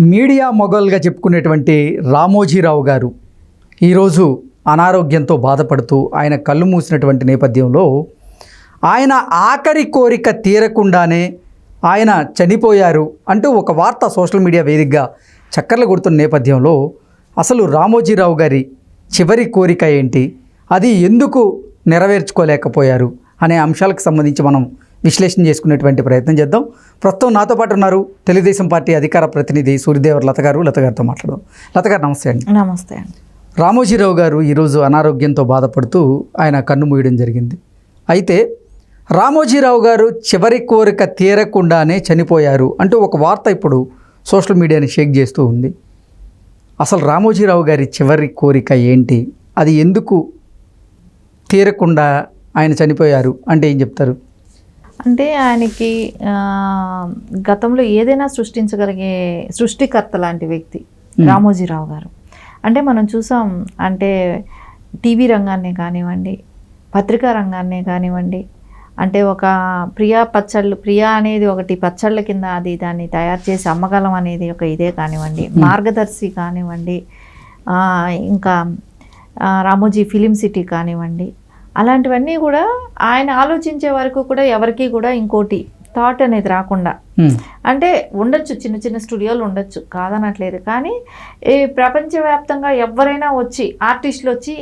Media మొగల్గా చెప్పుకునేటువంటి రామోజీరావు గారు ఈరోజు అనారోగ్యంతో బాధపడుతూ ఆయన కళ్ళు మూసినటువంటి నేపథ్యంలో ఆయన ఆఖరి కోరిక తీరకుండానే ఆయన చనిపోయారు అంటూ ఒక వార్త సోషల్ మీడియా వేదికగా చక్కర్లు కొడుతున్న నేపథ్యంలో అసలు రామోజీరావు గారి చివరి కోరిక ఏంటి, అది ఎందుకు నెరవేర్చుకోలేకపోయారు అనే అంశాలకు సంబంధించి మనం విశ్లేషణ చేసుకునేటువంటి ప్రయత్నం చేద్దాం. ప్రస్తుతం నాతో పాటు ఉన్నారు తెలుగుదేశం పార్టీ అధికార ప్రతినిధి సూర్యదేవర్ లత గారు. లత గారితో మాట్లాడదాం. లత గారు నమస్తే అండి. నమస్తే అండి. రామోజీరావు గారు ఈరోజు అనారోగ్యంతో బాధపడుతూ ఆయన కన్ను మూయడం జరిగింది. అయితే రామోజీరావు గారు చివరి కోరిక తీరకుండానే చనిపోయారు అంటూ ఒక వార్త ఇప్పుడు సోషల్ మీడియాని షేక్ చేస్తూ ఉంది. అసలు రామోజీరావు గారి చివరి కోరిక ఏంటి, అది ఎందుకు తీరకుండా ఆయన చనిపోయారు అంటే ఏం చెప్తారు? అంటే ఆయనకి గతంలో ఏదైనా సృష్టించగలిగే సృష్టికర్త లాంటి వ్యక్తి రామోజీరావు గారు. అంటే మనం చూసాం, అంటే టీవీ రంగాన్నే కానివ్వండి, పత్రికా రంగాన్నే కానివ్వండి, అంటే ఒక ప్రియా అనేది ఒకటి పచ్చళ్ళ కింద అది దాన్ని తయారు చేసి అమ్మగలం అనేది ఒక ఇదే కానివ్వండి, మార్గదర్శి కానివ్వండి, ఇంకా రామోజీ ఫిలిం సిటీ కానివ్వండి, అలాంటివన్నీ కూడా ఆయన ఆలోచించే వరకు కూడా ఎవరికి కూడా ఇంకోటి థాట్ అనేది రాకుండా, అంటే ఉండొచ్చు చిన్న చిన్న స్టూడియోలు ఉండొచ్చు కాదనట్లేదు, కానీ ఈ ప్రపంచవ్యాప్తంగా ఎవరైనా వచ్చి ఆర్టిస్టులు వచ్చి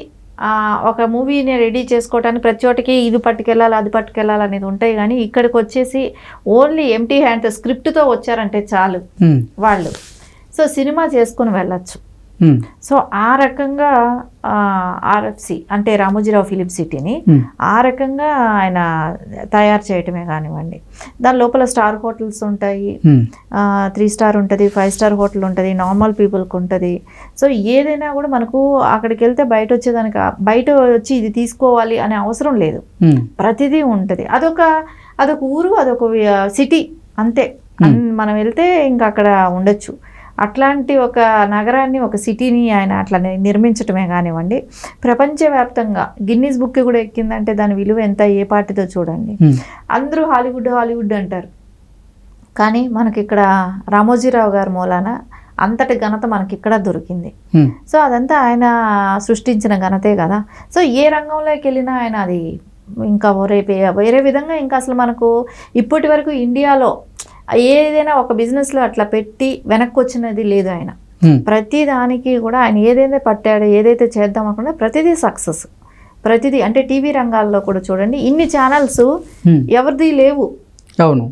ఒక మూవీని రెడీ చేసుకోవడానికి ప్రతి చోటకి ఇది పట్టుకెళ్ళాలి అది పట్టుకెళ్ళాలి అనేది ఉంటాయి, కానీ ఇక్కడికి వచ్చేసి ఓన్లీ ఎంటీ హ్యాండ్ స్క్రిప్ట్తో వచ్చారంటే చాలు వాళ్ళు, సో సినిమా చేసుకుని వెళ్ళచ్చు. సో ఆ రకంగా ఆర్ఎఫ్సి అంటే రామోజీరావు ఫిలిం సిటీని ఆ రకంగా ఆయన తయారు చేయటమే కానివ్వండి, దాని లోపల స్టార్ హోటల్స్ ఉంటాయి, 3 స్టార్ ఉంటుంది, 5 స్టార్ హోటల్ ఉంటుంది, నార్మల్ పీపుల్కి ఉంటుంది. సో ఏదైనా కూడా మనకు అక్కడికి వెళ్తే బయట వచ్చేదానికి బయట వచ్చి ఇది తీసుకోవాలి అనే అవసరం లేదు, ప్రతిదీ ఉంటుంది. అదొక ఊరు, అదొక సిటీ అంతే. మనం వెళ్తే ఇంకా అక్కడ ఉండొచ్చు. అట్లాంటి ఒక నగరాన్ని, ఒక సిటీని ఆయన అట్లా నిర్మించటమే కానివ్వండి, ప్రపంచవ్యాప్తంగా గిన్నీస్ బుక్ కూడా ఎక్కిందంటే దాని విలువ ఎంత, ఏ పార్టీతో చూడండి. అందరూ హాలీవుడ్ అంటారు, కానీ మనకి ఇక్కడ రామోజీరావు గారి మూలాన అంతటి ఘనత మనకి ఇక్కడ దొరికింది. సో అదంతా ఆయన సృష్టించిన ఘనతే కదా. సో ఏ రంగంలోకి వెళ్ళినా ఆయన అది ఇంకా వేరే విధంగా, ఇంకా అసలు మనకు ఇప్పటి వరకు ఇండియాలో ఏదైనా ఒక బిజినెస్లో అట్లా పెట్టి వెనక్కి వచ్చినది లేదు ఆయన. ప్రతి దానికి కూడా ఆయన ఏదైతే పట్టాడో, ఏదైతే చేద్దాం అనుకున్నా ప్రతిదీ సక్సెస్. ప్రతిదీ అంటే టీవీ రంగాల్లో కూడా చూడండి, ఇన్ని ఛానల్స్ ఎవరిది లేవు. అవును,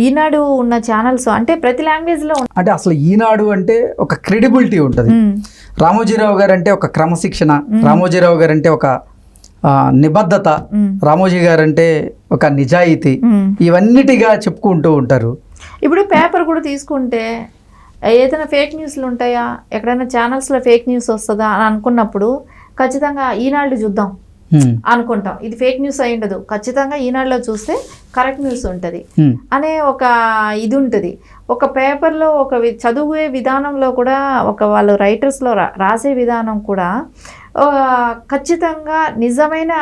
ఈనాడు ఉన్న ఛానల్స్ అంటే ప్రతి లాంగ్వేజ్లో. అంటే అసలు ఈనాడు అంటే ఒక క్రెడిబిలిటీ ఉంటుంది. రామోజీరావు గారు అంటే ఒక క్రమశిక్షణ, రామోజీరావు గారు అంటే ఒక నిబద్ధత, రామోజీ గారు అంటే ఒక నిజాయితీ, ఇవన్నిటిగా చెప్పుకుంటూ ఉంటారు. ఇప్పుడు పేపర్ కూడా తీసుకుంటే ఏదైనా ఫేక్ న్యూస్లు ఉంటాయా, ఎక్కడైనా ఛానల్స్లో ఫేక్ న్యూస్ వస్తుందా అని అనుకున్నప్పుడు ఖచ్చితంగా ఈనాడు చూద్దాం అనుకుంటాం. ఇది ఫేక్ న్యూస్ అయి ఉండదు, ఖచ్చితంగా ఈనాడులో చూస్తే కరెక్ట్ న్యూస్ ఉంటుంది అనే ఒక ఇది ఉంటుంది. ఒక పేపర్లో ఒక చదువుే విధానంలో కూడా, ఒక వాళ్ళు రైటర్స్లో రాసే విధానం కూడా ఖచ్చితంగా నిజమైన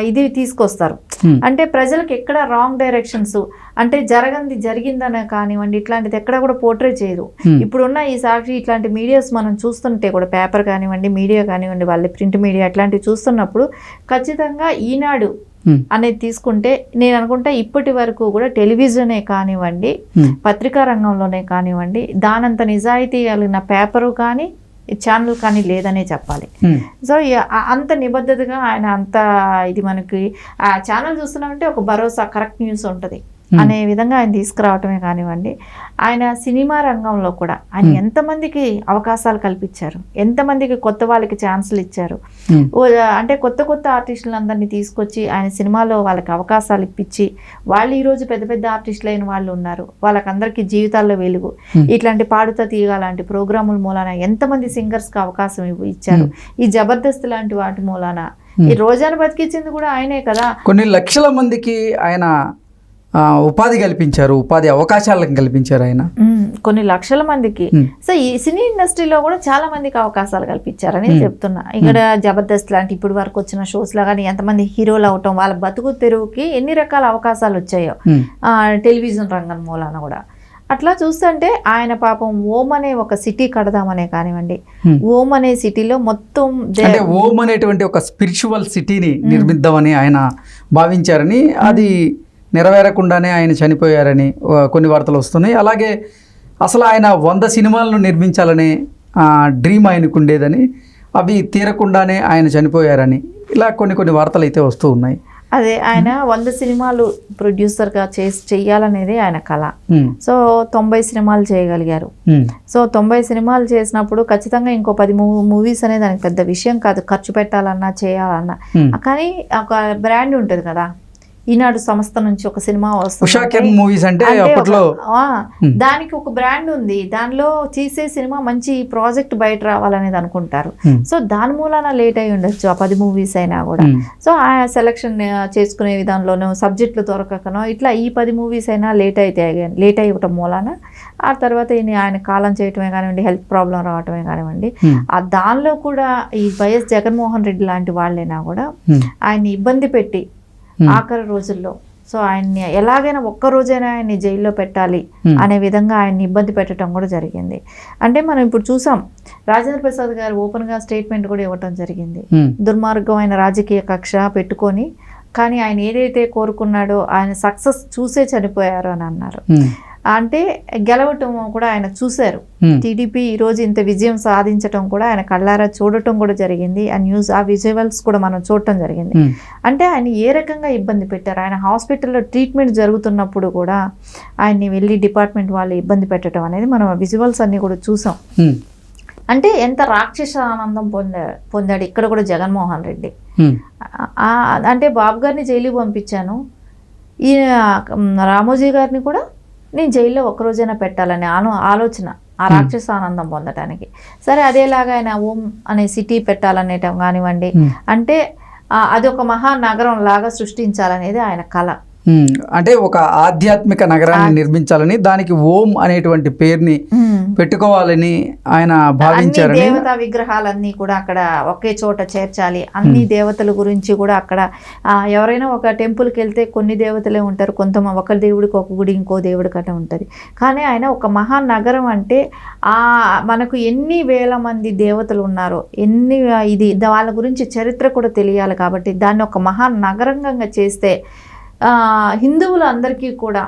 ఇది తీసుకొస్తారు. అంటే ప్రజలకు ఎక్కడ రాంగ్ డైరెక్షన్స్, అంటే జరిగిందనే కానివ్వండి, ఇట్లాంటిది ఎక్కడ కూడా పోర్ట్రే చేయరు. ఇప్పుడున్న ఈ సాక్షి ఇట్లాంటి మీడియాస్ మనం చూస్తుంటే కూడా, పేపర్ కానివ్వండి, మీడియా కానివ్వండి, వాళ్ళ ప్రింట్ మీడియా అట్లాంటివి చూస్తున్నప్పుడు ఖచ్చితంగా ఈనాడు అనేది తీసుకుంటే నేను అనుకుంటా ఇప్పటి వరకు కూడా టెలివిజనే కానివ్వండి, పత్రికా రంగంలోనే కానివ్వండి, దానంత నిజాయితీ కలిగిన పేపరు కానీ ఛానల్ కానీ లేదనే చెప్పాలి. సో అంత నిబద్ధతగా ఆయన అంత ఇది మనకి ఆ ఛానల్ చూస్తున్నామంటే ఒక భరోసా, కరెక్ట్ న్యూస్ ఉంటుంది అనే విధంగా ఆయన తీసుకురావటమే కానివ్వండి. ఆయన సినిమా రంగంలో కూడా ఆయన ఎంతమందికి అవకాశాలు కల్పించారు, ఎంతమందికి కొత్త వాళ్ళకి ఛాన్సులు ఇచ్చారు. అంటే కొత్త ఆర్టిస్టులందరినీ తీసుకొచ్చి ఆయన సినిమాలో వాళ్ళకి అవకాశాలు ఇప్పించి, వాళ్ళు ఈరోజు పెద్ద పెద్ద ఆర్టిస్టులు అయిన వాళ్ళు ఉన్నారు, వాళ్ళకందరికీ జీవితాల్లో వెలుగు. ఇట్లాంటి పాడుతా తీయగా లాంటి ప్రోగ్రాముల మూలాన ఎంతమంది సింగర్స్కి అవకాశం ఇచ్చారు. ఈ జబర్దస్త్ లాంటి వాటి మూలాన ఈ రోజాను బతికించింది కూడా ఆయనే కదా. కొన్ని లక్షల మందికి ఆయన ఉపాధి కల్పించారు, ఉపాధి అవకాశాలను కల్పించారు ఆయన కొన్ని లక్షల మందికి. సో ఈ సినీ ఇండస్ట్రీలో కూడా చాలా మందికి అవకాశాలు కల్పించారని చెప్తున్నా. ఇక్కడ జబర్దస్త్ లాంటి ఇప్పుడు వరకు వచ్చిన షోస్ లో కానీ ఎంతమంది హీరోలు అవటం, వాళ్ళ బతుకు తెరువుకి ఎన్ని రకాల అవకాశాలు వచ్చాయో టెలివిజన్ రంగం మూలాన కూడా. అట్లా చూస్తుంటే ఆయన పాపం ఓం అనే ఒక సిటీ కడదామనే కానివ్వండి, ఓం అనే సిటీలో మొత్తం అంటే ఓం అనేటువంటి ఒక స్పిరిచువల్ సిటీని నిర్మిద్దామని ఆయన భావించారని, అది నెరవేరకుండానే ఆయన చనిపోయారని కొన్ని వార్తలు వస్తున్నాయి. అలాగే అసలు ఆయన 100 సినిమాలను నిర్మించాలనే డ్రీమ్ ఆయనకు ఉండేదని, అవి తీరకుండానే ఆయన చనిపోయారని, ఇలా కొన్ని వార్తలు అయితే వస్తూ ఉన్నాయి. అదే ఆయన 100 సినిమాలు ప్రొడ్యూసర్గా చెయ్యాలనేది ఆయన కళ. సో 90 సినిమాలు చేయగలిగారు. సో 90 సినిమాలు చేసినప్పుడు ఖచ్చితంగా ఇంకో 10 మూవీస్ అనేది దానికి పెద్ద విషయం కాదు, ఖర్చు పెట్టాలన్నా చేయాలన్నా. కానీ ఒక బ్రాండ్ ఉంటుంది కదా, ఈనాడు సంస్థ నుంచి ఒక సినిమా వస్తుంది మూవీస్ అంటే అప్పట్లో దానికి ఒక బ్రాండ్ ఉంది, దానిలో తీసే సినిమా మంచి ప్రాజెక్ట్ బయట రావాలనేది అనుకుంటారు. సో దాని మూలాన లేట్ అయి ఉండొచ్చు ఆ 10 మూవీస్ అయినా కూడా. సో ఆ సెలక్షన్ చేసుకునే విధానంలోనూ సబ్జెక్టులు దొరకకనో ఇట్లా ఈ 10 మూవీస్ అయినా లేట్ అయ్యటం మూలాన ఆ తర్వాత ఆయన కాలం చేయటమే కానివ్వండి, హెల్త్ ప్రాబ్లం రావటమే కానివ్వండి, ఆ దానిలో కూడా ఈ వైఎస్ జగన్మోహన్ రెడ్డి లాంటి వాళ్ళైనా కూడా ఆయన్ని ఇబ్బంది పెట్టి ఆఖరి రోజుల్లో సో ఆయన్ని ఎలాగైనా ఒక్క రోజైనా ఆయన్ని జైల్లో పెట్టాలి అనే విధంగా ఆయన్ని ఇబ్బంది పెట్టడం కూడా జరిగింది. అంటే మనం ఇప్పుడు చూసాం, రాజేంద్ర ప్రసాద్ గారు ఓపెన్గా స్టేట్మెంట్ కూడా ఇవ్వటం జరిగింది. దుర్మార్గమైన రాజకీయ కక్ష పెట్టుకొని, కానీ ఆయన ఏదైతే కోరుకున్నాడో ఆయన సక్సెస్ చూసే చనిపోయారు అని అన్నారు. అంటే గెలవటం కూడా ఆయన చూశారు. టీడీపీ ఈరోజు ఇంత విజయం సాధించటం కూడా ఆయన కళ్ళారా చూడటం కూడా జరిగింది. ఆ విజువల్స్ కూడా మనం చూడటం జరిగింది. అంటే ఆయన ఏ రకంగా ఇబ్బంది పెట్టారు, ఆయన హాస్పిటల్లో ట్రీట్మెంట్ జరుగుతున్నప్పుడు కూడా ఆయన్ని వెళ్ళి డిపార్ట్మెంట్ వాళ్ళు ఇబ్బంది పెట్టడం అనేది మనం విజువల్స్ అన్ని కూడా చూసాం. అంటే ఎంత రాక్షస ఆనందం పొందాడు ఇక్కడ కూడా జగన్మోహన్ రెడ్డి. అంటే బాబు గారిని జైలుకి పంపించాను, ఈ రామోజీ గారిని కూడా నేను జైల్లో ఒక్కరోజైనా పెట్టాలనే ఆలోచన, ఆ రాక్షస ఆనందం పొందటానికి. సరే అదేలాగా ఆయన ఓం అనే సిటీ పెట్టాలనేటం కానివ్వండి, అంటే అది ఒక మహానగరం లాగా సృష్టించాలనేది ఆయన కళ. అంటే ఒక ఆధ్యాత్మిక నగరాన్ని నిర్మించాలని, దానికి ఓం అనేటువంటి పేరుని పెట్టుకోవాలని ఆయన భావించారని, దేవతా విగ్రహాలన్నీ కూడా అక్కడ ఒకే చోట చేర్చాలి, అన్ని దేవతల గురించి కూడా అక్కడ ఎవరైనా ఒక టెంపుల్కి వెళ్తే కొన్ని దేవతలే ఉంటారు, ఒక దేవుడికి ఒక గుడి ఇంకో దేవుడి కట్ట ఉంటుంది. కానీ ఆయన ఒక మహానగరం అంటే మనకు ఎన్ని వేల మంది దేవతలు ఉన్నారో, వాళ్ళ గురించి చరిత్ర కూడా తెలియాలి. కాబట్టి దాన్ని ఒక మహానగరంగా చేస్తే హిందువులు అందరికీ కూడా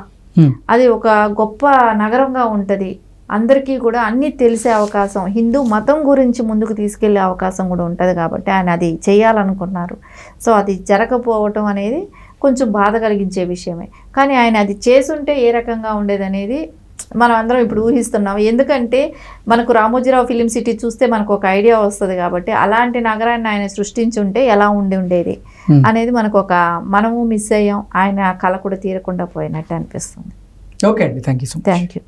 అది ఒక గొప్ప నగరంగా ఉంటుంది, అందరికీ కూడా అన్నీ తెలిసే అవకాశం, హిందూ మతం గురించి ముందుకు తీసుకెళ్లే అవకాశం కూడా ఉంటుంది. కాబట్టి ఆయన అది చేయాలనుకున్నారు. సో అది జరగకపోవటం అనేది కొంచెం బాధ కలిగించే విషయమే. కానీ ఆయన అది చేసుంటే ఏ రకంగా ఉండేదనేది మనం అందరం ఇప్పుడు ఊహిస్తున్నాం. ఎందుకంటే మనకు రామోజీరావు ఫిలిం సిటీ చూస్తే మనకు ఒక ఐడియా వస్తుంది. కాబట్టి అలాంటి నగరాన్ని ఆయన సృష్టించుంటే ఎలా ఉండేది అనేది మనము మిస్ అయ్యాం. ఆయన కళ కూడా తీరకుండా పోయినట్టు అనిపిస్తుంది. ఓకే అండి, థ్యాంక్ యూ.